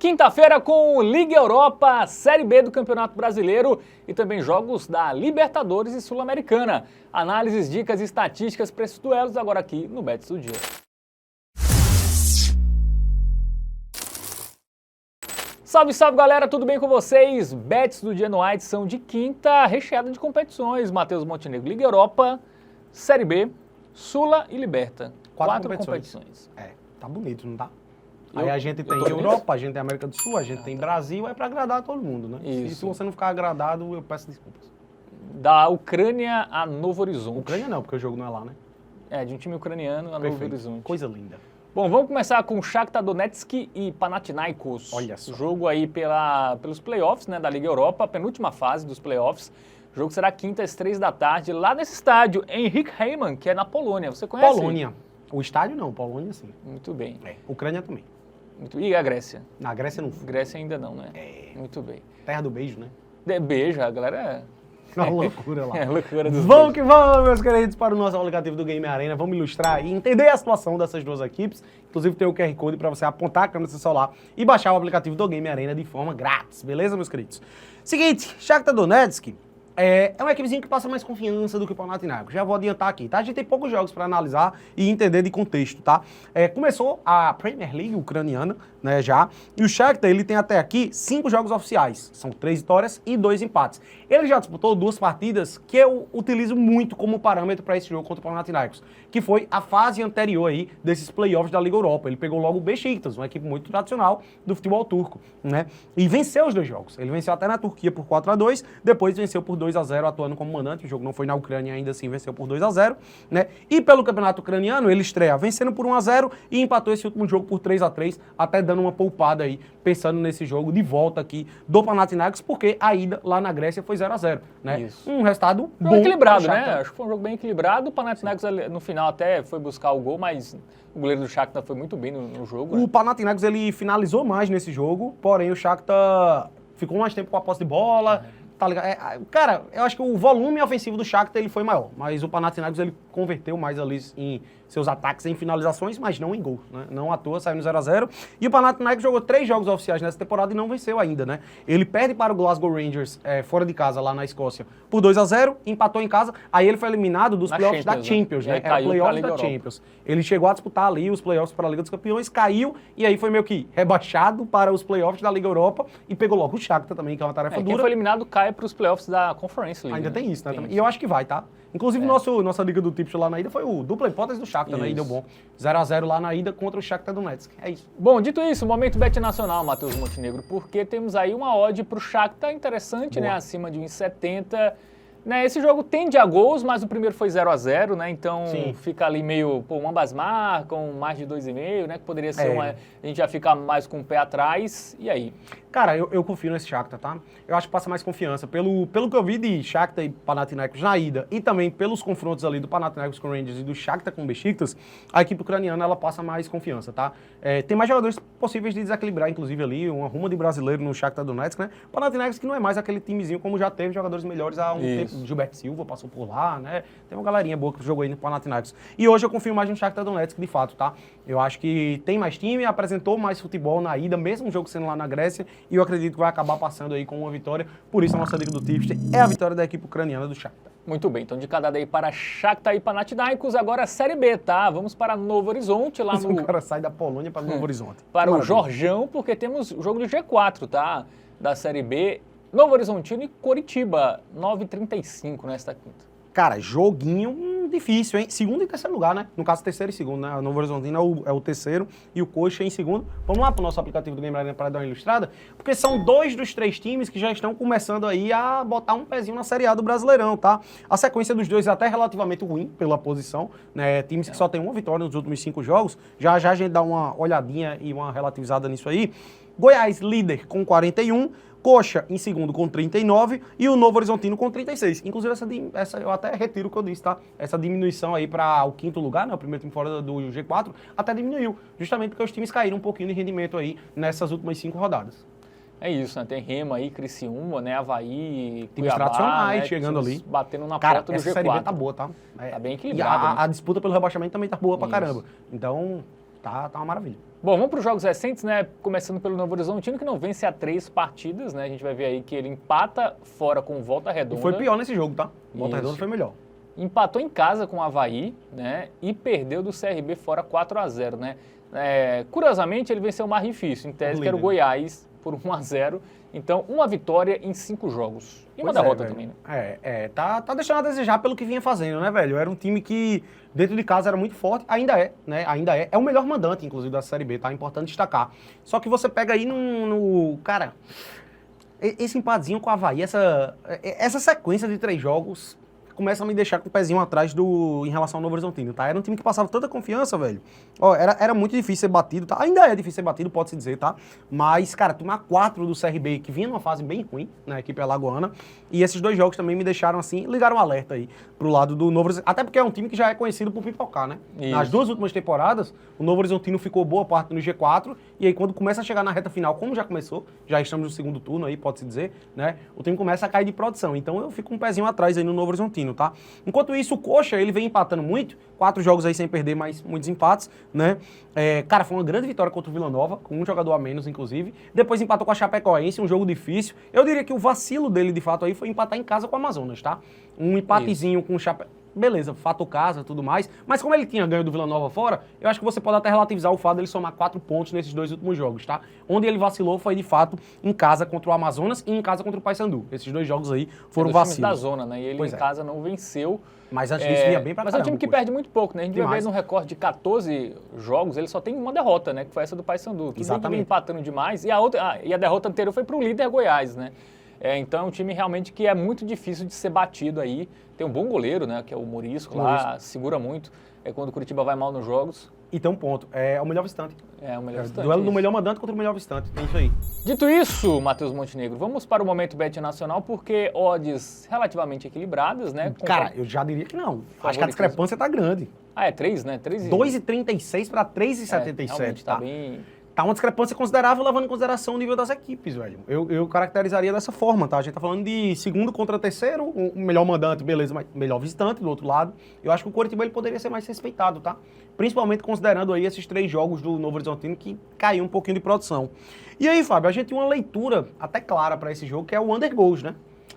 Quinta-feira com Liga Europa, Série B do Campeonato Brasileiro e também jogos da Libertadores e Sul-Americana. Análises, dicas e estatísticas para esses duelos agora aqui no Bets do Dia. Salve, salve galera, tudo bem com vocês? Bets do Dia no ar, edição de quinta, recheada de competições. Matheus Montenegro, Liga Europa, Série B, Sula e Liberta. Quatro competições. Tá bonito, não tá? Aí a gente tem Europa, a gente tem América do Sul, a gente tem Brasil, é pra agradar todo mundo, né? Isso. E se você não ficar agradado, eu peço desculpas. Da Ucrânia a Novo Horizonte. Ucrânia não, porque o jogo não é lá, né? É, de um time ucraniano a Novo Horizonte. Coisa linda. Bom, vamos começar com Shakhtar Donetsk e Panathinaikos. Olha só. Jogo aí pelos playoffs, né, da Liga Europa, a penúltima fase dos playoffs. O jogo será quinta às 3 da tarde, lá nesse estádio, Henrik Heimann, que é na Polônia. Você conhece? Polônia. O estádio não, Polônia sim. Muito bem. Ucrânia também. E a Grécia? Na Grécia não foi. Grécia ainda não, né? Muito bem. Terra do beijo, né? Beijo, a galera é uma loucura lá. É loucura dos Vamos que vamos, meus queridos, para o nosso aplicativo do Game Arena. Vamos ilustrar e entender a situação dessas duas equipes. Inclusive tem o QR Code para você apontar a câmera do seu celular e baixar o aplicativo do Game Arena de forma grátis. Beleza, meus queridos? Seguinte, Shakhtar Donetsk é uma equipezinha que passa mais confiança do que o Panathinaikos. Já vou adiantar aqui, tá? A gente tem poucos jogos para analisar e entender de contexto, tá? Começou a Premier League ucraniana, né, já. E o Shakhtar, ele tem até aqui 5 jogos oficiais. São 3 vitórias e 2 empates. Ele já disputou 2 partidas que eu utilizo muito como parâmetro para esse jogo contra o Panathinaikos, que foi a fase anterior aí desses playoffs da Liga Europa. Ele pegou logo o Beşiktaş, uma equipe muito tradicional do futebol turco, né? E venceu os 2 jogos. Ele venceu até na Turquia por 4-2, depois venceu por 2-0 atuando como mandante. O jogo não foi na Ucrânia, ainda assim venceu por 2-0, né? E pelo campeonato ucraniano, ele estreia vencendo por 1-0 e empatou esse último jogo por 3-3, até dando uma poupada aí, pensando nesse jogo de volta aqui do Panathinaikos, porque a ida lá na Grécia foi 0-0, né? Isso. Um resultado bom. Equilibrado, né? Acho que foi um jogo bem equilibrado. O Panathinaikos no final até foi buscar o gol, mas o goleiro do Shakhtar foi muito bem no jogo. O Panathinaikos, ele finalizou mais nesse jogo, porém o Shakhtar ficou mais tempo com a posse de bola. Tá ligado? Cara, eu acho que o volume ofensivo do Shakhtar ele foi maior, mas o Panathinaikos ele converteu mais ali em seus ataques em finalizações, mas não em gol, né? Não à toa, saiu no 0-0. E o Panathinaikos jogou 3 jogos oficiais nessa temporada e não venceu ainda, né? Ele perde para o Glasgow Rangers fora de casa, lá na Escócia, por 2-0, empatou em casa, aí ele foi eliminado dos playoffs da Champions, né? Era playoffs da Champions. Ele chegou a disputar ali os playoffs para a Liga dos Campeões, caiu, e aí foi meio que rebaixado para os playoffs da Liga Europa e pegou logo o Shakhtar também, que é uma tarefa dura. Quem foi eliminado cai para os playoffs da Conference League. Ainda tem isso, né? E eu acho que vai, tá? Inclusive, nossa Liga do Tips lá na ida foi o dupla hipótese do Shakhtar, né? E deu bom. 0-0 lá na ida contra o Shakhtar Donetsk. É isso. Bom, dito isso, momento bet nacional, Matheus Montenegro, porque temos aí uma odd pro Shakhtar interessante, né? Acima de 1,70. Né, esse jogo tende a gols, mas o primeiro foi 0-0, né? Então fica ali meio, ambas marcam, mais de 2,5, né? Que poderia ser a gente já fica mais com o pé atrás. E aí? Cara, eu confio nesse Shakhtar, tá? Eu acho que passa mais confiança. Pelo que eu vi de Shakhtar e Panathinaikos na ida, e também pelos confrontos ali do Panathinaikos com o Rangers e do Shakhtar com o Beşiktaş, a equipe ucraniana, ela passa mais confiança, tá? Tem mais jogadores possíveis de desequilibrar, inclusive ali, uma ruma de brasileiro no Shakhtar Donetsk, né? Panathinaikos que não é mais aquele timezinho como já teve jogadores melhores há um tempo. Gilberto Silva passou por lá, né? Tem uma galerinha boa que jogou aí no Panathinaikos. E hoje eu confio mais no Shakhtar Donetsk, de fato, tá? Eu acho que tem mais time, apresentou mais futebol na ida, mesmo o jogo sendo lá na Grécia, e eu acredito que vai acabar passando aí com uma vitória. Por isso a nossa dica do Tipster é a vitória da equipe ucraniana do Shakhtar. Muito bem, então de cada aí para Shakhtar e Panathinaikos, agora a Série B, tá? Vamos para Novo Horizonte, lá no... O cara sai da Polônia para Novo Horizonte. Para o Jorjão, porque temos o jogo do G4, tá? Da Série B, Novo Horizontino e Coritiba, 9h35 nesta quinta. Cara, joguinho difícil, hein? Segundo e terceiro lugar, né? No caso, terceiro e segundo, né? O Novo Horizontino é o terceiro e o Coxa em segundo. Vamos lá para o nosso aplicativo do Game Arena para dar uma ilustrada? Porque são 2 dos 3 times que já estão começando aí a botar um pezinho na Série A do Brasileirão, tá? A sequência dos dois é até relativamente ruim pela posição, né? Times que só tem uma vitória nos últimos 5 jogos. Já a gente dá uma olhadinha e uma relativizada nisso aí. Goiás, líder com 41, Coxa em segundo com 39 e o Novo Horizontino com 36. Inclusive, essa eu até retiro o que eu disse, tá? Essa diminuição aí para o 5º lugar, né? O primeiro time fora do G4, até diminuiu. Justamente porque os times caíram um pouquinho de rendimento aí nessas últimas 5 rodadas. É isso, né? Tem Remo aí, Criciúma, né? Avaí, times Cuiabá, tradicionais, né? batendo ali. Batendo na Cara, porta do essa G4. Série B tá boa, tá? Tá bem equilibrada. A disputa pelo rebaixamento também tá boa pra caramba. Então, tá uma maravilha. Bom, vamos para os jogos recentes, né? Começando pelo Novo Horizontino, que não vence há 3 partidas, né? A gente vai ver aí que ele empata fora com Volta Redonda. E foi pior nesse jogo, tá? Volta Redonda foi melhor. Empatou em casa com o Avaí, né? E perdeu do CRB fora 4-0, né? Curiosamente, ele venceu o mais difícil, em tese, que era o Goiás, por 1-0. Então, uma vitória em 5 jogos. E uma derrota também, né? Tá deixando a desejar pelo que vinha fazendo, né, velho? Era um time que, dentro de casa, era muito forte. Ainda é, né? Ainda é. É o melhor mandante, inclusive, da Série B, tá? É importante destacar. Só que você pega aí Cara, esse empatezinho com o Avaí, essa sequência de 3 jogos começa a me deixar com o pezinho atrás em relação ao Novo Horizontino, tá? Era um time que passava tanta confiança, velho. Ó, era muito difícil ser batido, tá? Ainda é difícil ser batido, pode-se dizer, tá? Mas, cara, tomar 4 do CRB, que vinha numa fase bem ruim, né, a equipe alagoana, e esses 2 jogos também me deixaram, assim, ligaram um alerta aí pro lado do Novo Horizontino. Até porque é um time que já é conhecido por pipocar, né? Isso. Nas 2 últimas temporadas, o Novo Horizontino ficou boa parte no G4, e aí quando começa a chegar na reta final, como já começou, já estamos no segundo turno aí, pode-se dizer, né? O time começa a cair de produção. Então eu fico um pezinho atrás aí no Novo Horizontino, tá? Enquanto isso, o Coxa, ele vem empatando muito, 4 jogos aí sem perder, mas muitos empates, né? Cara, foi uma grande vitória contra o Vila Nova, com um jogador a menos, inclusive. Depois empatou com a Chapecoense, um jogo difícil. Eu diria que o vacilo dele, de fato, aí foi empatar em casa com o Amazonas, tá? Um empatezinho com o Chapecoense. Beleza, fato casa, tudo mais. Mas como ele tinha ganho do Vila Nova fora, eu acho que você pode até relativizar o fato dele somar 4 pontos nesses 2 últimos jogos, tá? Onde ele vacilou foi, de fato, em casa contra o Amazonas e em casa contra o Paysandu. Esses 2 jogos aí foram vacilos. Da zona, né? E ele casa não venceu. Mas antes disso vinha bem pra caramba. Mas é um time que perde muito pouco, né? A gente vai ver no recorde de 14 jogos, ele só tem uma derrota, né? Que foi essa do Paysandu. Tudo bem que vem empatando demais. E a derrota anterior foi pro líder Goiás, né? Então é um time realmente que é muito difícil de ser batido aí. Tem um bom goleiro, né? Que é o Morisco lá, segura muito. Quando o Curitiba vai mal nos jogos. E tem um ponto, é o melhor visitante. É o melhor visitante. Duelo do melhor mandante contra o melhor visitante, é isso aí. Dito isso, Matheus Montenegro, vamos para o momento Bet Nacional, porque odds relativamente equilibradas, né? Cara, eu já diria que não. Acho que a discrepância tá grande. É 3, né? 2,36 para 3,77. Tá bem... Tá uma discrepância considerável, levando em consideração o nível das equipes, velho. Eu caracterizaria dessa forma, tá? A gente tá falando de segundo contra terceiro, o melhor mandante, beleza, mas melhor visitante do outro lado. Eu acho que o Coritiba ele poderia ser mais respeitado, tá? Principalmente considerando aí esses 3 jogos do Novo Horizontino que caiu um pouquinho de produção. E aí, Fábio, a gente tem uma leitura até clara para esse jogo, que é o under goals, né?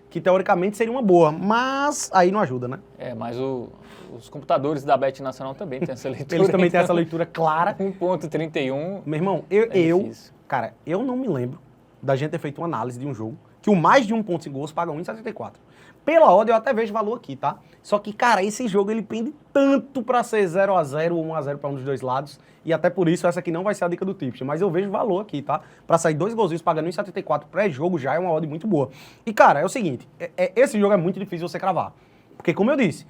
Que teoricamente seria uma boa, mas aí não ajuda, né? Mas os computadores da Bet Nacional também têm essa leitura. Eles também têm essa leitura clara. 1,31. Meu irmão, cara, eu não me lembro da gente ter feito uma análise de um jogo que o mais de 1,5 gols paga 1,74. Pela odd eu até vejo valor aqui, tá? Só que, cara, esse jogo ele pende tanto pra ser 0-0 ou 1-0 pra um dos 2 lados. E até por isso essa aqui não vai ser a dica do Tipster. Mas eu vejo valor aqui, tá? Pra sair 2 golzinhos pagando 1,74 pré-jogo já é uma odd muito boa. E, cara, é o seguinte, esse jogo é muito difícil você cravar. Porque, como eu disse,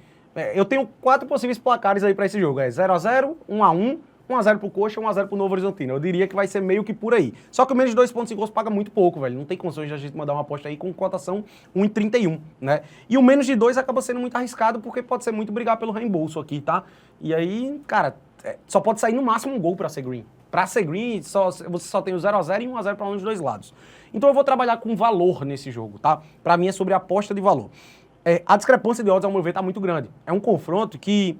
eu tenho 4 possíveis placares aí pra esse jogo. 0-0, 1-1, 1-0 pro Coxa, 1-0 pro Novo Horizontino. Eu diria que vai ser meio que por aí. Só que o menos de 2,5 gols paga muito pouco, velho. Não tem condições de a gente mandar uma aposta aí com cotação 1,31, né? E o menos de 2 acaba sendo muito arriscado, porque pode ser muito brigar pelo reembolso aqui, tá? E aí, cara, só pode sair no máximo um gol pra ser green. Pra ser green, você só tem o 0-0 e 1-0 pra um dos 2 lados. Então eu vou trabalhar com valor nesse jogo, tá? Pra mim é sobre aposta de valor. A discrepância de odds, ao meu ver, tá muito grande. É um confronto que...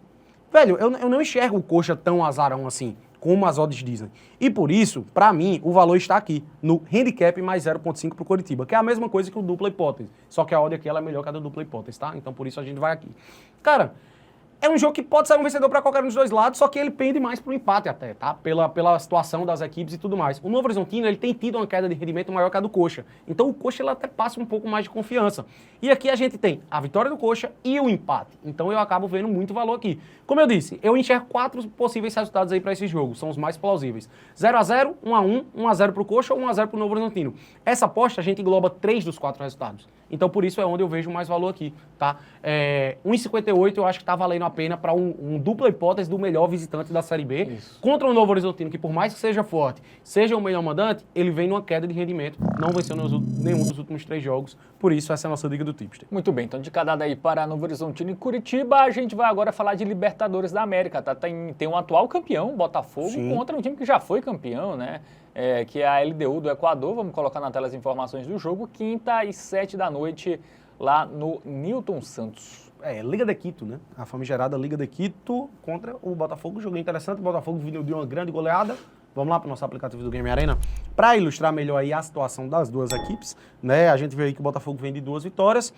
Velho, eu não enxergo o Coxa tão azarão assim, como as odds dizem. E por isso, pra mim, o valor está aqui, no handicap mais 0,5 pro Coritiba, que é a mesma coisa que o dupla hipótese. Só que a odd aqui ela é melhor que a da dupla hipótese, tá? Então por isso a gente vai aqui. Cara, é um jogo que pode sair um vencedor pra qualquer um dos 2 lados, só que ele pende mais pro empate até, tá? Pela situação das equipes e tudo mais. O Novo Horizontino, ele tem tido uma queda de rendimento maior que a do Coxa. Então o Coxa, ele até passa um pouco mais de confiança. E aqui a gente tem a vitória do Coxa e o empate. Então eu acabo vendo muito valor aqui. Como eu disse, eu enxergo 4 possíveis resultados aí pra esse jogo. São os mais plausíveis. 0-0, 1-1, 1-0 pro Coxa ou 1-0 pro Novo Horizontino. Essa aposta a gente engloba 3 dos 4 resultados. Então por isso é onde eu vejo mais valor aqui, tá? 1,58 eu acho que tá valendo a pena para um dupla hipótese do melhor visitante da Série B. Isso. Contra o Novo Horizontino, que por mais que seja forte, seja o melhor mandante, ele vem numa queda de rendimento, não venceu nenhum dos últimos 3 jogos, por isso essa é a nossa dica do Tipster. Muito bem, então de cada daí para Novo Horizontino e Curitiba, a gente vai agora falar de Libertadores da América, tá? Tem um atual campeão, Botafogo, Sim. contra um time que já foi campeão, né? Que é a LDU do Equador. Vamos colocar na tela as informações do jogo, 5h às 7 da noite, lá no Newton Santos. Liga de Quito, né? A famigerada Liga de Quito contra o Botafogo. Jogo interessante, o Botafogo vindo de uma grande goleada. Vamos lá para o nosso aplicativo do Game Arena para ilustrar melhor aí a situação das duas equipes, né? A gente vê aí que o Botafogo vem de 2 vitórias,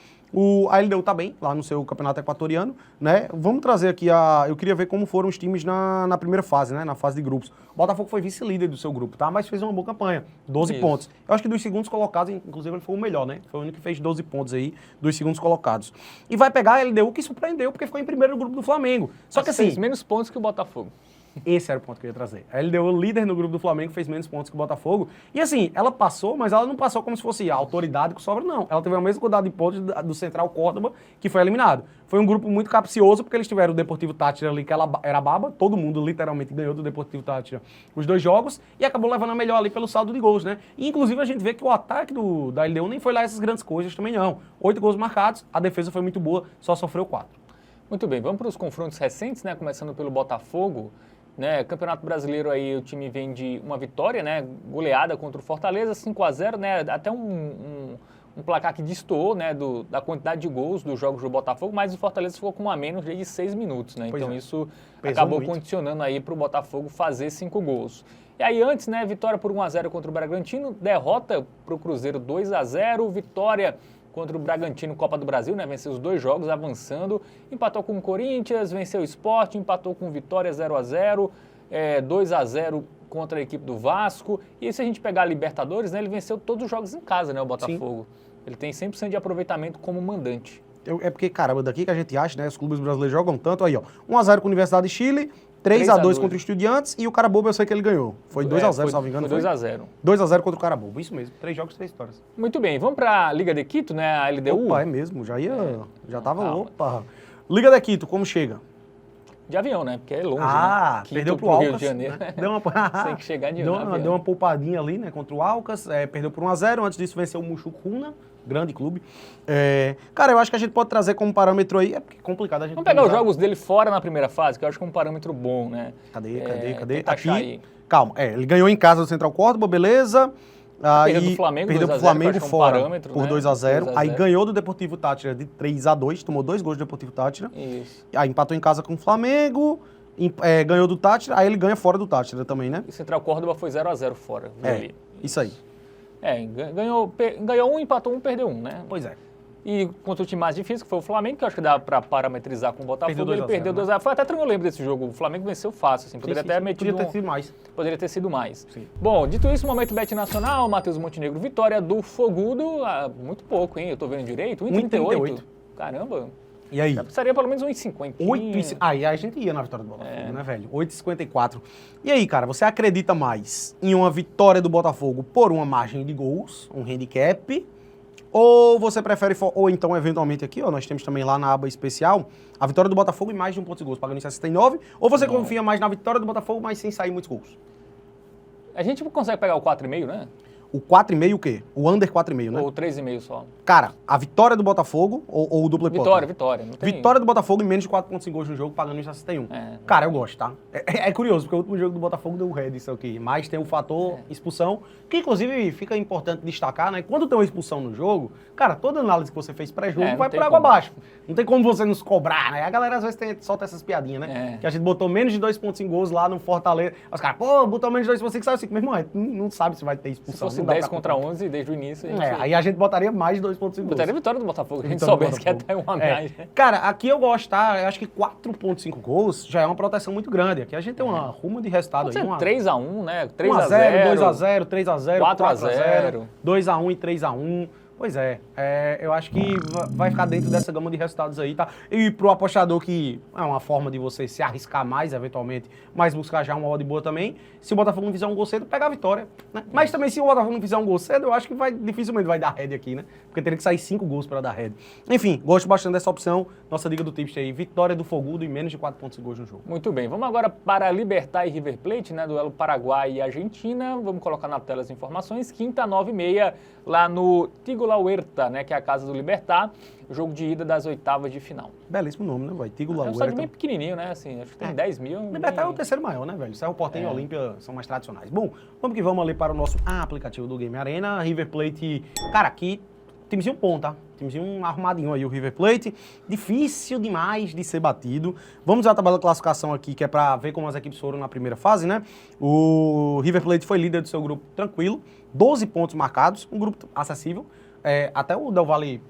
a LDU tá bem lá no seu campeonato equatoriano, né? Vamos trazer aqui eu queria ver como foram os times na primeira fase, né? Na fase de grupos. O Botafogo foi vice-líder do seu grupo, tá? Mas fez uma boa campanha, 12 pontos. Eu acho que dos segundos colocados, inclusive, ele foi o melhor, né? Foi o único que fez 12 pontos aí dos segundos colocados. E vai pegar a LDU, que surpreendeu, porque ficou em primeiro no grupo do Flamengo. Só que assim... fez menos pontos que o Botafogo. Esse era o ponto que eu ia trazer. A LDU, líder no grupo do Flamengo, fez menos pontos que o Botafogo. E assim, ela passou, mas ela não passou como se fosse a autoridade que sobra, não. Ela teve a mesma quantidade de pontos do Central Córdoba, que foi eliminado. Foi um grupo muito capcioso, porque eles tiveram o Deportivo Táchira ali, que ela era baba. Todo mundo literalmente ganhou do Deportivo Táchira os 2 jogos e acabou levando a melhor ali pelo saldo de gols, né? E inclusive a gente vê que o ataque da LDU nem foi lá essas grandes coisas também, não. 8 gols marcados, a defesa foi muito boa, só sofreu 4. Muito bem, vamos para os confrontos recentes, né? Começando pelo Botafogo. Né, Campeonato Brasileiro aí o time vem de uma vitória, né, goleada contra o Fortaleza, 5-0, né, até um placar que destoou, né, da quantidade de gols dos jogos do Botafogo, mas o Fortaleza ficou com um a menos de 6 minutos, né, então isso acabou muito condicionando aí para o Botafogo fazer 5 gols. E aí antes, né, vitória por 1-0 contra o Bragantino, derrota para o Cruzeiro 2-0, vitória contra o Bragantino, Copa do Brasil, né? Venceu os 2 jogos, avançando. Empatou com o Corinthians, venceu o Sport, empatou com o Vitória 0-0, 2-0 contra a equipe do Vasco. E se a gente pegar a Libertadores, né? Ele venceu todos os jogos em casa, né? O Botafogo. Sim. Ele tem 100% de aproveitamento como mandante. É porque, caramba, daqui que a gente acha, né? Os clubes brasileiros jogam tanto aí, ó. 1-0 com a Universidade de Chile, 3-2 contra o Estudiantes e o Carabobo eu sei que ele ganhou. Foi 2-0, salvo engano. Foi 2-0. 2-0 contra o Carabobo, isso mesmo. 3 jogos, 3 vitórias. Muito bem, vamos para a Liga de Quito, né? A LDU. Opa, é mesmo, já tava, opa. Liga de Quito, como chega? De avião, né? Porque é longe, né? Perdeu pro Alcas, Rio de Janeiro. Né? Tem que chegar de avião. Deu uma poupadinha ali, né, contra o Alcas, perdeu por 1-0, antes disso venceu o Muxucuna, grande clube. Cara, eu acho que a gente pode trazer como parâmetro aí, é porque é complicado a gente... Vamos pegar os jogos dele fora na primeira fase, que eu acho que é um parâmetro bom, né? Cadê? Aqui, calma, ele ganhou em casa do Central Córdoba, beleza... Perdeu do Flamengo, perdeu pro Flamengo fora por 2-0. Aí ganhou do Deportivo Táchira de 3-2, tomou 2 gols do Deportivo Táchira. Isso. Aí empatou em casa com o Flamengo, ganhou do Táchira, aí ele ganha fora do Táchira também, né? E Central Córdoba foi 0-0 fora. Isso aí. Ganhou um, empatou um, perdeu um, né? Pois é. E contra o time mais difícil, que foi o Flamengo, que eu acho que dá pra parametrizar com o Botafogo, ele perdeu 2-0. Foi até tranquilo, eu lembro desse jogo. O Flamengo venceu fácil, assim, poderia ter sido mais. Poderia ter sido mais. Sim. Bom, dito isso, momento Bet Nacional, Matheus Montenegro, vitória do Fogudo, muito pouco, hein? Eu tô vendo direito, 1,38. Caramba. E aí? Já precisaria pelo menos 1,50. Aí a gente ia na vitória do Botafogo, né, velho? 8,54. E aí, cara, você acredita mais em uma vitória do Botafogo por uma margem de gols, um handicap? Ou você prefere, ou então, eventualmente aqui, ó, nós temos também lá na aba especial, a vitória do Botafogo e mais de 1 ponto de gols, pagando em 69, ou você confia mais na vitória do Botafogo, mas sem sair muitos gols? A gente consegue pegar o 4,5, né? O 4,5 o quê? O under 4,5, né? Ou 3,5 só. Cara, a vitória do Botafogo ou o duplo hipótese? Vitória. Não tem... Vitória do Botafogo em menos de 4,5 gols no jogo, pagando em 61. Cara, eu gosto, tá? É curioso, porque o último jogo do Botafogo deu red isso aqui. Mas tem o fator expulsão, que inclusive fica importante destacar, né? Quando tem uma expulsão no jogo, cara, toda análise que você fez pré-jogo vai por água abaixo. Não tem como você nos cobrar, né? A galera às vezes solta essas piadinhas, né? Que a gente botou menos de 2,5 gols lá no Fortaleza. Os caras, botou menos de 2,5, saiu 5. Meu irmão, não sabe se vai ter expulsão. Se fosse 10 contra 11 desde o início. Aí a gente botaria mais de 2,5 gols. Botaria a vitória do Botafogo, a gente soubesse que ia ter uma mais. Cara, aqui eu gosto, tá? Eu acho que 4,5 gols já é uma proteção muito grande. Aqui a gente tem uma ruma de resultado aí. 3-1, né? 3-0, 2-0, 3-0, 4-0, 2-1 e 3-1. Pois eu acho que vai ficar dentro dessa gama de resultados aí, tá? E pro apostador que é uma forma de você se arriscar mais, eventualmente, mas buscar já uma odd boa também, se o Botafogo não fizer um gol cedo, pega a vitória, né? Mas também se o Botafogo não fizer um gol cedo, eu acho que dificilmente vai dar head aqui, né? Porque teria que sair 5 gols para dar head. Enfim, gosto bastante dessa opção, nossa dica do Tipster aí, vitória do Fogudo e menos de 4,5 gols no jogo. Muito bem, vamos agora para Libertad e River Plate, né? Duelo Paraguai e Argentina, vamos colocar na tela as informações, quinta, 9h30, lá no Tigula Huerta, né, que é a casa do Libertad, jogo de ida das oitavas de final. Belíssimo nome, né, velho? Tigula Huerta. É um estádio bem pequenininho, né, assim, acho que tem 10 mil. Libertad é o terceiro maior, né, velho? Cerro Porteño e Olímpia são mais tradicionais. Bom, vamos ali para o nosso aplicativo do Game Arena. River Plate, cara, aqui timezinho bom, tá? Timezinho arrumadinho aí, o River Plate. Difícil demais de ser batido. Vamos à tabela de classificação aqui, que é pra ver como as equipes foram na primeira fase, né? O River Plate foi líder do seu grupo tranquilo, 12 pontos marcados, um grupo acessível. Até o Del Valle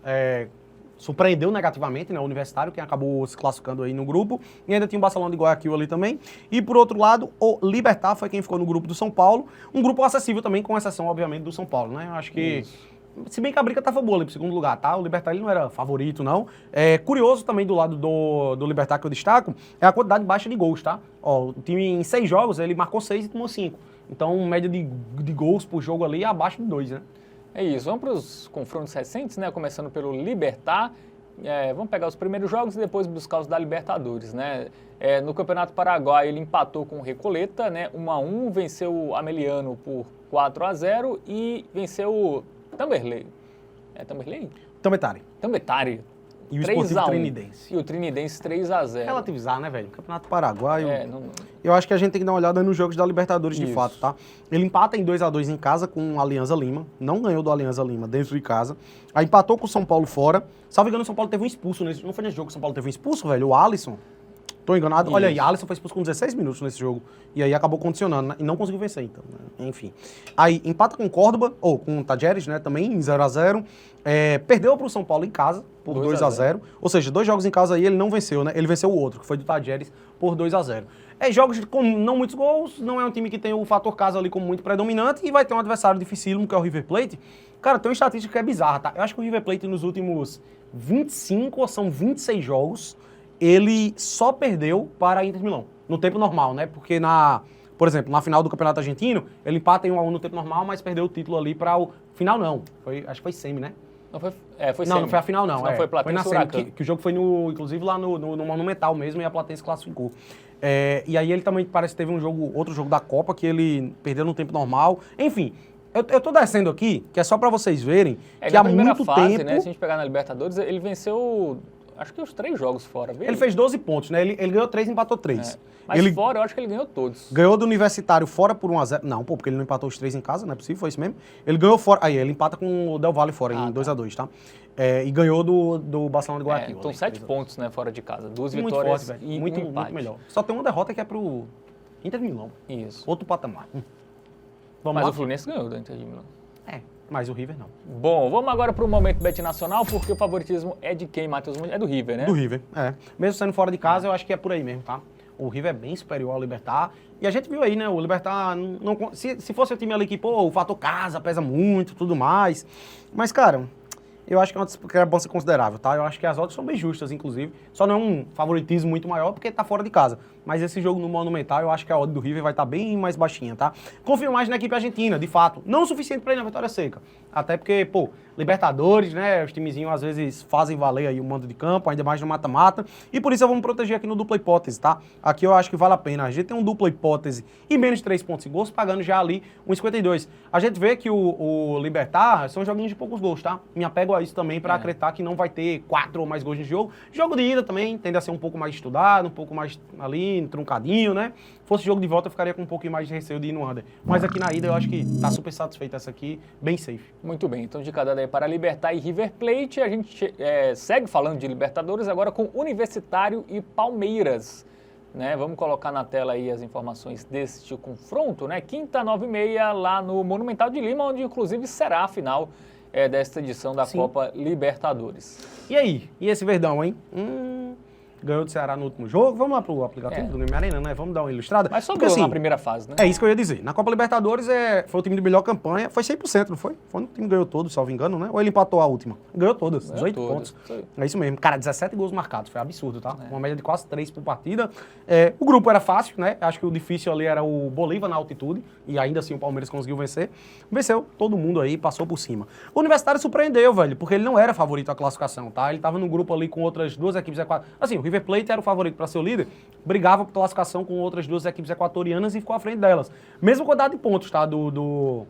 surpreendeu negativamente, né? O Universitário, quem acabou se classificando aí no grupo. E ainda tinha o Barcelona de Guayaquil ali também. E por outro lado, o Libertad foi quem ficou no grupo do São Paulo. Um grupo acessível também, com exceção, obviamente, do São Paulo, né? Eu acho que... Isso. Se bem que a briga tava boa ali pro segundo lugar, tá? O Libertad ele não era favorito, não. Curioso também do lado do Libertad que eu destaco é a quantidade baixa de gols, tá? Ó, o time em 6 jogos, ele marcou 6 e tomou 5. Então, média de gols por jogo ali é abaixo de 2, né? É isso. Vamos para os confrontos recentes, né? Começando pelo Libertad. Vamos pegar os primeiros jogos e depois buscar os da Libertadores, né? No Campeonato Paraguai ele empatou com o Recoleta, né? 1-1, venceu o Ameliano por 4-0 e venceu o Tamberley. Tamberley? Tambetari. E o Sportivo Trinidense. E o Trinidense 3-0. Relativizar, né, velho? Campeonato Paraguaio. Eu acho que a gente tem que dar uma olhada nos jogos da Libertadores de fato, tá? Ele empata em 2-2 em casa com o Alianza Lima. Não ganhou do Alianza Lima dentro de casa. Aí empatou com o São Paulo fora. Salvo engano, o São Paulo teve um expulso nesse. Não foi nesse jogo que o São Paulo teve um expulso, velho? O Alisson. Tô enganado. Isso. Olha aí, Alisson foi expulso com 16 minutos nesse jogo. E aí acabou condicionando, né? E não conseguiu vencer, então. Né? Enfim. Aí empata com o Córdoba, ou com o Tajeres, né? Também em 0-0. Perdeu pro São Paulo em casa, por 2-0. Ou seja, 2 jogos em casa aí ele não venceu, né? Ele venceu o outro, que foi do Tajeres, por 2-0. Jogos com não muitos gols, não é um time que tem o fator casa ali como muito predominante e vai ter um adversário dificílimo, que é o River Plate. Cara, tem uma estatística que é bizarra, tá? Eu acho que o River Plate nos últimos 25 ou são 26 jogos, ele só perdeu para a Inter Milão, no tempo normal, né? Porque por exemplo, na final do Campeonato Argentino, ele empata em 1-1 no tempo normal, mas perdeu o título ali para o final não. Acho que foi semi, né? Não foi semi. Não foi a final não. Não foi Platense foi na semi, que o jogo foi inclusive lá no Monumental mesmo e a Platense classificou. E aí ele também parece que teve outro jogo da Copa que ele perdeu no tempo normal. Enfim, eu tô descendo aqui, que é só para vocês verem que há muito tempo... Né, se a gente pegar na Libertadores, ele venceu... Acho que os 3 jogos fora, viu? Ele fez 12 pontos, né? Ele ganhou 3 e empatou 3. Mas fora, eu acho que ele ganhou todos. Ganhou do Universitário fora por 1-0. Não, porque ele não empatou os 3 em casa, não é possível, foi isso mesmo. Ele ganhou fora. Aí, ele empata com o Del Valle fora, em 2-2, tá? E ganhou do Barcelona de Guayaquil. Então, 7 pontos, né, fora de casa. 2 muito vitórias forte, e muito melhor. Só tem uma derrota que é pro Inter de Milão. Isso. Outro patamar. Mas o Fluminense ganhou do Inter de Milão. Mas o River não. Bom, vamos agora para o momento Bet Nacional, porque o favoritismo é de quem, Matheus? É do River, né? Do River, Mesmo sendo fora de casa, eu acho que é por aí mesmo, tá? O River é bem superior ao Libertad. E a gente viu aí, né? O Libertad, se fosse o time ali que, pô, o fator casa pesa muito, tudo mais. Mas, cara, eu acho que é uma discrepância considerável, tá? Eu acho que as odds são bem justas, inclusive. Só não é um favoritismo muito maior, porque tá fora de casa. Mas esse jogo no Monumental, eu acho que a odd do River vai estar bem mais baixinha, tá? Confio mais na equipe argentina, de fato. Não o suficiente para ir na vitória seca. Até porque, pô, Libertadores, né? Os timezinhos às vezes fazem valer aí o mando de campo, ainda mais no mata-mata. E por isso eu vou me proteger aqui no dupla hipótese, tá? Aqui eu acho que vale a pena. A gente tem um dupla hipótese e menos de 3 pontos em gols, pagando já ali 1,52. A gente vê que o Libertad são joguinhos de poucos gols, tá? Me apego a isso também para acreditar que não vai ter 4 ou mais gols de jogo. Jogo de ida também tende a ser um pouco mais estudado, um pouco mais ali, truncadinho, né? Fosse jogo de volta, eu ficaria com um pouquinho mais de receio de ir no under. Mas aqui na ida eu acho que tá super satisfeito essa aqui, bem safe. Muito bem, então de cada daí para Libertad e River Plate, a gente segue falando de Libertadores agora com Universitário e Palmeiras. Né? Vamos colocar na tela aí as informações deste confronto, né? Quinta, 9h30, lá no Monumental de Lima, onde inclusive será a final desta edição da Copa Libertadores. E aí? E esse Verdão, hein? Ganhou do Ceará no último jogo. Vamos lá pro aplicativo do Game Arena, né? Vamos dar uma ilustrada. Mas só ganhou na primeira fase, né? É isso que eu ia dizer. Na Copa Libertadores foi o time de melhor campanha. Foi 100%, não foi? Foi o time que ganhou todos, salvo engano, né? Ou ele empatou a última? Ganhou todas, 18 pontos. É isso mesmo. Cara, 17 gols marcados. Foi absurdo, tá? Uma média de quase 3 por partida. O grupo era fácil, né? Acho que o difícil ali era o Bolívar na altitude. E ainda assim o Palmeiras conseguiu vencer. Venceu todo mundo aí, passou por cima. O Universitário surpreendeu, velho, porque ele não era favorito à classificação, tá? Ele tava no grupo ali com outras 2 equipes equatorianas. Assim, o River Plate era o favorito para ser o líder, brigava por classificação com outras 2 equipes equatorianas e ficou à frente delas. Mesmo quantidade de pontos, tá? Um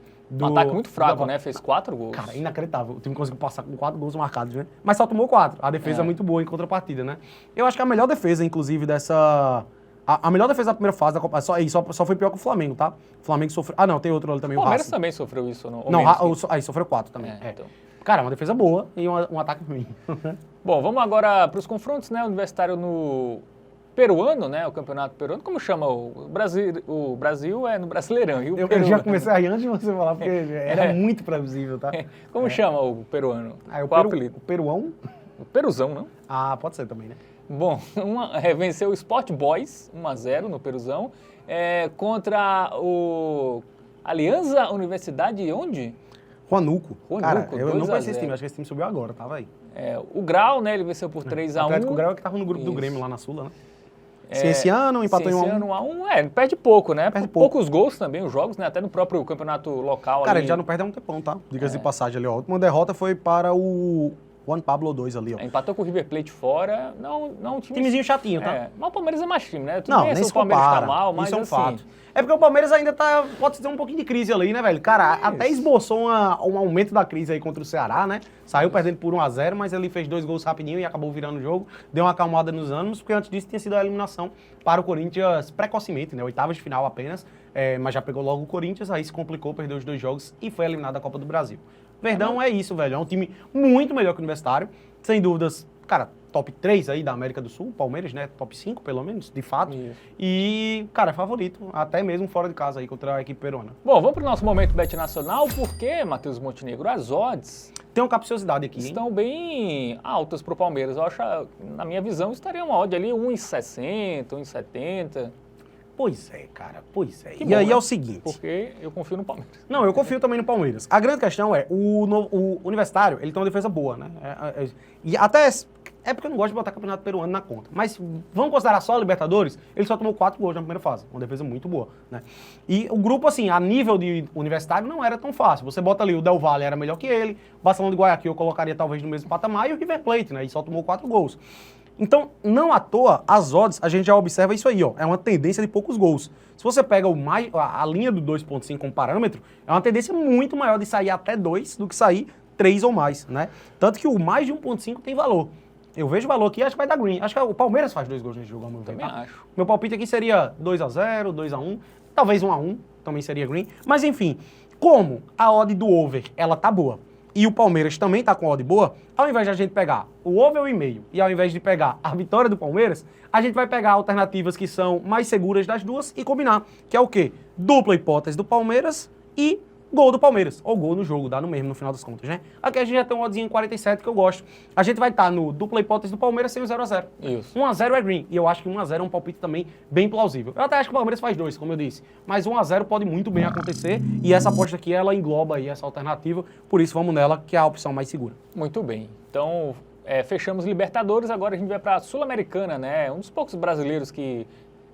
ataque muito fraco, né? Fez 4 gols. Cara, inacreditável. O time conseguiu passar com 4 gols marcados, né? Mas só tomou 4. A defesa é muito boa em contrapartida, né? Eu acho que a melhor defesa, inclusive, dessa... A melhor defesa da primeira fase da Copa... Só foi pior que o Flamengo, tá? O Flamengo sofreu... Ah, não, tem outro ali também, o Palmeiras também sofreu isso, não? Não, aí sofreu 4 também. Então. Cara, uma defesa boa e um ataque ruim. Bom, vamos agora para os confrontos, né? Universitário no peruano, né? O campeonato peruano. Como chama o Brasil? O Brasil é no Brasileirão. E o Eu já comecei a rir antes de você falar, porque era muito previsível, tá? Como chama o peruano? Qual é o apelido? O peruão? O Peruzão, não? Ah, pode ser também, né? Bom, venceu o Sport Boys 1-0 no Peruzão, contra o Alianza Universidade, onde? Huánuco. Cara, Huánuco, eu não conheci esse time, acho que esse time subiu agora, tava aí. O Grau, né, ele venceu por 3-1. O Atlético Grau é que tava no grupo do Grêmio lá na Sula, né? Cienciano empatou em 1-1. Perde pouco, né? Perde pouco. Poucos gols também, os jogos, né? Até no próprio campeonato local. Cara, ali. ele já não perde há um tempão, tá? Diga-se de passagem ali, ó. A última derrota foi para o Juan Pablo 2 ali, ó. Empatou com o River Plate fora. Não Timezinho chatinho, tá? Mas o Palmeiras é mais time, né? Não, nem se Palmeiras compara. tá mal, mas isso é um assim, fato. É porque o Palmeiras ainda tá, pode ter um pouquinho de crise ali, né, velho? Cara, até esboçou um aumento da crise aí contra o Ceará, né? Saiu perdendo por 1-0, mas ele fez 2 gols rapidinho e acabou virando o jogo. Deu uma acalmada nos ânimos, porque antes disso tinha sido a eliminação para o Corinthians precocemente, né? Oitavas de final apenas, mas já pegou logo o Corinthians, aí se complicou, perdeu os 2 jogos e foi eliminado da Copa do Brasil. Verdão é isso, velho. É um time muito melhor que o Universitário. Sem dúvidas, cara, top 3 aí da América do Sul, Palmeiras, né? Top 5, pelo menos, de fato. Isso. E, cara, é favorito, até mesmo fora de casa aí, contra a equipe peruana. Bom, vamos para o nosso momento Bet Nacional, porque, Matheus Montenegro, as odds Tem uma capciosidade aqui, estão bem altas para o Palmeiras. Eu acho, na minha visão, estaria uma odd ali 1,60, 1,70. Pois é, cara, pois é. Que E bom, aí né? é o seguinte... Porque eu confio no Palmeiras. Não, eu confio também no Palmeiras. A grande questão é, o Universitário, ele tem uma defesa boa, né? E até... É porque eu não gosto de botar campeonato peruano na conta. Mas vamos considerar só a Libertadores, ele só tomou 4 gols na primeira fase. Uma defesa muito boa, né? E o grupo, assim, a nível de Universitário não era tão fácil. Você bota ali, o Del Valle era melhor que ele, o Barcelona de Guayaquil eu colocaria talvez no mesmo patamar, e o River Plate, né? E só tomou 4 gols. Então, não à toa, as odds, a gente já observa isso aí, ó. É uma tendência de poucos gols. Se você pega a linha do 2.5 como parâmetro, é uma tendência muito maior de sair até 2 do que sair 3 ou mais, né? Tanto que o mais de 1.5 tem valor. Eu vejo valor aqui, acho que vai dar green. Acho que o Palmeiras faz 2 gols nesse jogo, ao meu ver. Também acho. Meu palpite aqui seria 2-0, 2-1, talvez 1-1, também seria green. Mas enfim, como a odd do over, ela tá boa, e o Palmeiras também tá com odd boa, ao invés de a gente pegar o over e meio, e ao invés de pegar a vitória do Palmeiras, a gente vai pegar alternativas que são mais seguras das duas e combinar, que é o quê? Dupla hipótese do Palmeiras e gol do Palmeiras, ou gol no jogo, dá no mesmo no final das contas, né? Aqui a gente já tem um oddzinho em 47 que eu gosto. A gente vai estar no dupla hipótese do Palmeiras sem o 0-0. Isso. 1-0 é green, e eu acho que 1-0 é um palpite também bem plausível. Eu até acho que o Palmeiras faz 2, como eu disse, mas 1-0 pode muito bem acontecer, e essa aposta aqui, ela engloba aí essa alternativa, por isso vamos nela, que é a opção mais segura. Muito bem. Então, fechamos Libertadores, agora a gente vai para a Sul-Americana, né? Um dos poucos brasileiros que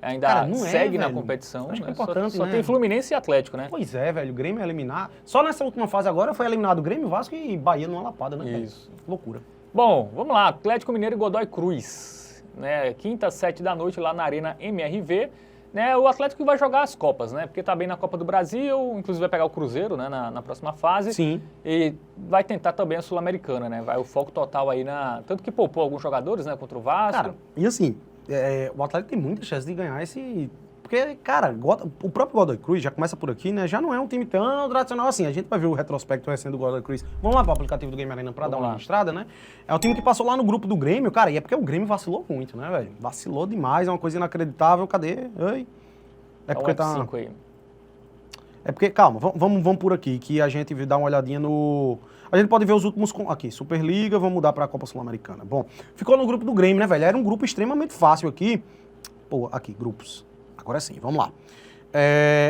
ainda segue na competição. Acho que é né? importante, Só né? tem Fluminense e Atlético, né? Pois é, velho, o Grêmio é eliminar. Só nessa última fase agora foi eliminado o Grêmio, Vasco e Bahia numa lapada, né? Isso. Velho? Loucura. Bom, vamos lá. Atlético Mineiro e Godoy Cruz. Né? Quinta, 7 da noite lá na Arena MRV. Né? O Atlético vai jogar as Copas, né? Porque tá bem na Copa do Brasil, inclusive vai pegar o Cruzeiro, né? Na próxima fase. Sim. E vai tentar também a Sul-Americana, né? Vai o foco total aí na... Tanto que poupou alguns jogadores, né? Contra o Vasco. Cara, e assim, o Atlético tem muita chance de ganhar esse... Porque, cara, o próprio Godoy Cruz, já começa por aqui, né? Já não é um time tão tradicional assim. A gente vai ver o retrospecto recente do Godoy Cruz. Vamos lá para o aplicativo do Game Arena para dar uma mostrada, né? É um time que passou lá no grupo do Grêmio, cara, e é porque o Grêmio vacilou muito, né, velho? Vacilou demais, é uma coisa inacreditável. Cadê? Ei. É porque tá... aí. É porque, calma, vamos por aqui, que a gente dá uma olhadinha no... A gente pode ver os últimos... Aqui, Superliga, vamos mudar para a Copa Sul-Americana. Bom, ficou no grupo do Grêmio, né, velho? Era um grupo extremamente fácil aqui. Pô, aqui, grupos. Agora sim, vamos lá.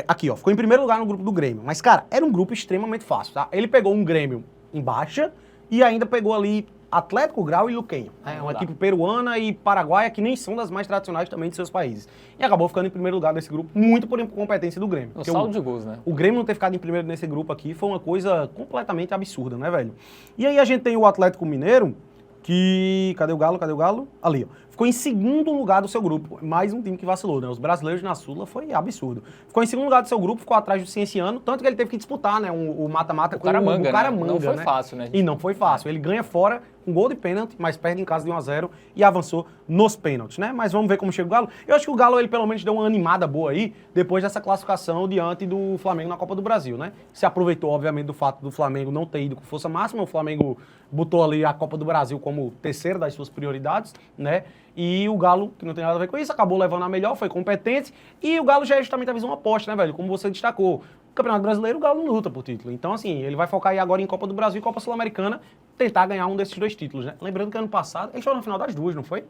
Aqui, ó, ficou em primeiro lugar no grupo do Grêmio. Mas, cara, era um grupo extremamente fácil, tá? Ele pegou um Grêmio em baixa e ainda pegou ali Atlético, Grau e Luquenho. É uma equipe peruana e paraguaia que nem são das mais tradicionais também de seus países. E acabou ficando em primeiro lugar desse grupo, muito por incompetência do Grêmio. O saldo de gols, né? O Grêmio não ter ficado em primeiro nesse grupo aqui foi uma coisa completamente absurda, né, velho? E aí a gente tem o Atlético Mineiro, que... Cadê o Galo? Ali, ó. ficou em segundo lugar do seu grupo. Mais um time que vacilou, né? Os brasileiros na Sula foi absurdo. Ficou em segundo lugar do seu grupo, ficou atrás do Cienciano, tanto que ele teve que disputar, né? O mata-mata com o Bucaramanga, né? Não foi fácil, né? E não foi fácil. Ele ganha fora, um gol de pênalti, mas perde em casa de 1-0 e avançou nos pênaltis, né? Mas vamos ver como chega o Galo. Eu acho que o Galo, ele pelo menos deu uma animada boa aí, depois dessa classificação diante do Flamengo na Copa do Brasil, né? Se aproveitou, obviamente, do fato do Flamengo não ter ido com força máxima, o Flamengo botou ali a Copa do Brasil como terceira das suas prioridades, né? E o Galo, que não tem nada a ver com isso, acabou levando a melhor, foi competente, e o Galo já é justamente a visão oposta, né, velho? Como você destacou. O Campeonato Brasileiro, o Galo não luta por título. Então, assim, ele vai focar aí agora em Copa do Brasil e Copa Sul-Americana, tentar ganhar um desses dois títulos, né? Lembrando que ano passado, ele chegou na final das duas, não foi?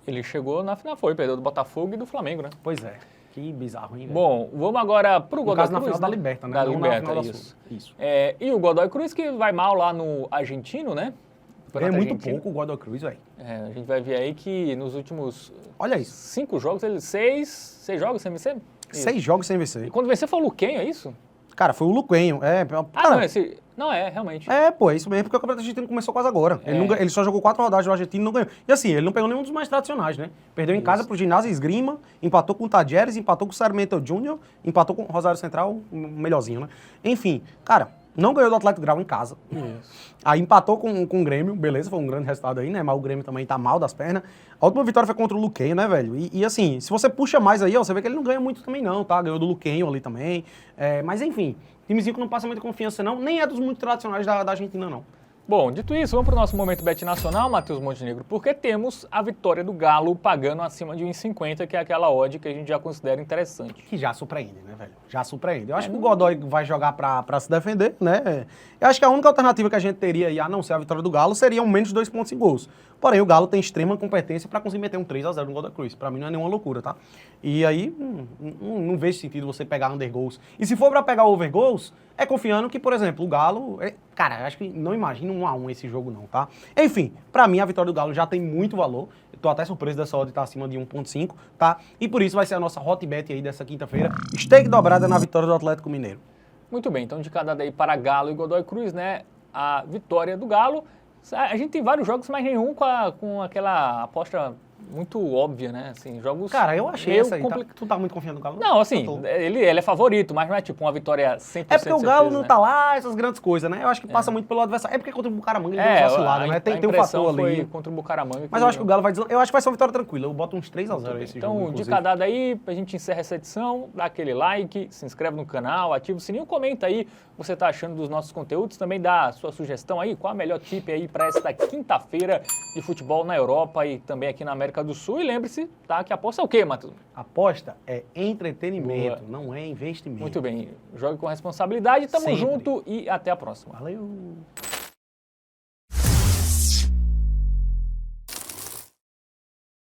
Ele chegou na final, perdeu do Botafogo e do Flamengo, né? Pois é. Que bizarro, hein, velho? Bom, vamos agora pro Godoy Cruz. Na final da Liberta, né? Da Liberta, isso. E o Godoy Cruz que vai mal lá no Argentino, né? É muito pouco o Godoy Cruz, velho. A gente vai ver aí que nos últimos... Olha isso. 5 jogos, ele 6 jogos sem vencer? 6 jogos sem vencer. E quando vencer foi o Luquenho, é isso? Cara, foi o Luquenho. Não, realmente. É isso mesmo, porque o Campeonato Argentino começou quase agora. Ele só jogou 4 rodadas do Argentino e não ganhou. E assim, ele não pegou nenhum dos mais tradicionais, né? Perdeu em casa pro Ginásio Esgrima, empatou com o Tadieres, empatou com o Sarmiento Júnior, empatou com o Rosário Central, melhorzinho, né? Enfim, cara, não ganhou do Atlético Grau em casa. Aí empatou com o Grêmio, beleza, foi um grande resultado aí, né? Mas o Grêmio também tá mal das pernas. A última vitória foi contra o Luquenho, né, velho? E assim, se você puxa mais aí, ó, você vê que ele não ganha muito também não, tá? Ganhou do Luquenho ali também. Mas enfim, timezinho que não passa muita confiança não, nem é dos muito tradicionais da Argentina não. Bom, dito isso, vamos para o nosso momento Bet Nacional, Matheus Montenegro, porque temos a vitória do Galo pagando acima de 1,50, que é aquela odd que a gente já considera interessante. Que já surpreende, né, velho? Já surpreende. Eu acho que o Godoy vai jogar pra se defender, né? Eu acho que a única alternativa que a gente teria aí, a não ser a vitória do Galo, seria um menos de 2,5 gols. Porém, o Galo tem extrema competência pra conseguir meter um 3-0 no Godoy Cruz. Pra mim não é nenhuma loucura, tá? E aí, não vejo sentido você pegar under goals. E se for pra pegar over goals, é confiando que, por exemplo, o Galo... Cara, eu acho que não imagino 1-1 esse jogo não, tá? Enfim, pra mim a vitória do Galo já tem muito valor. Eu tô até surpreso dessa odd estar acima de 1,5, tá? E por isso vai ser a nossa hot bet aí dessa quinta-feira. Stake dobrada na vitória do Atlético Mineiro. Muito bem, então de cada daí para Galo e Godoy Cruz, né? A vitória do Galo. A gente tem vários jogos, mas nenhum com aquela aposta muito óbvia, né? Assim, jogos. Cara, eu achei essa aí. Tu tá muito confiando no Galo? Não, assim, ele é favorito, mas não é tipo uma vitória 100%. É porque o Galo não tá lá, essas grandes coisas, né? Eu acho que passa muito pelo adversário. É porque contra o Bucaramanga ele deu uma vacilada, né? Tem um fator ali. Foi contra o Bucaramanga. Mas eu acho que o Galo vai eu acho que vai ser uma vitória tranquila. Eu boto uns 3-0 esse jogo. Então, de cada daí, a gente encerra essa edição, dá aquele like, se inscreve no canal, ativa o sininho, comenta aí o que você tá achando dos nossos conteúdos, também dá a sua sugestão aí, qual a melhor tip aí para esta quinta-feira de futebol na Europa e também aqui na América do Sul. E lembre-se, tá, que aposta é o quê, Matheus? Aposta é entretenimento, não é investimento. Muito bem, jogue com responsabilidade, tamo junto e até a próxima. Valeu!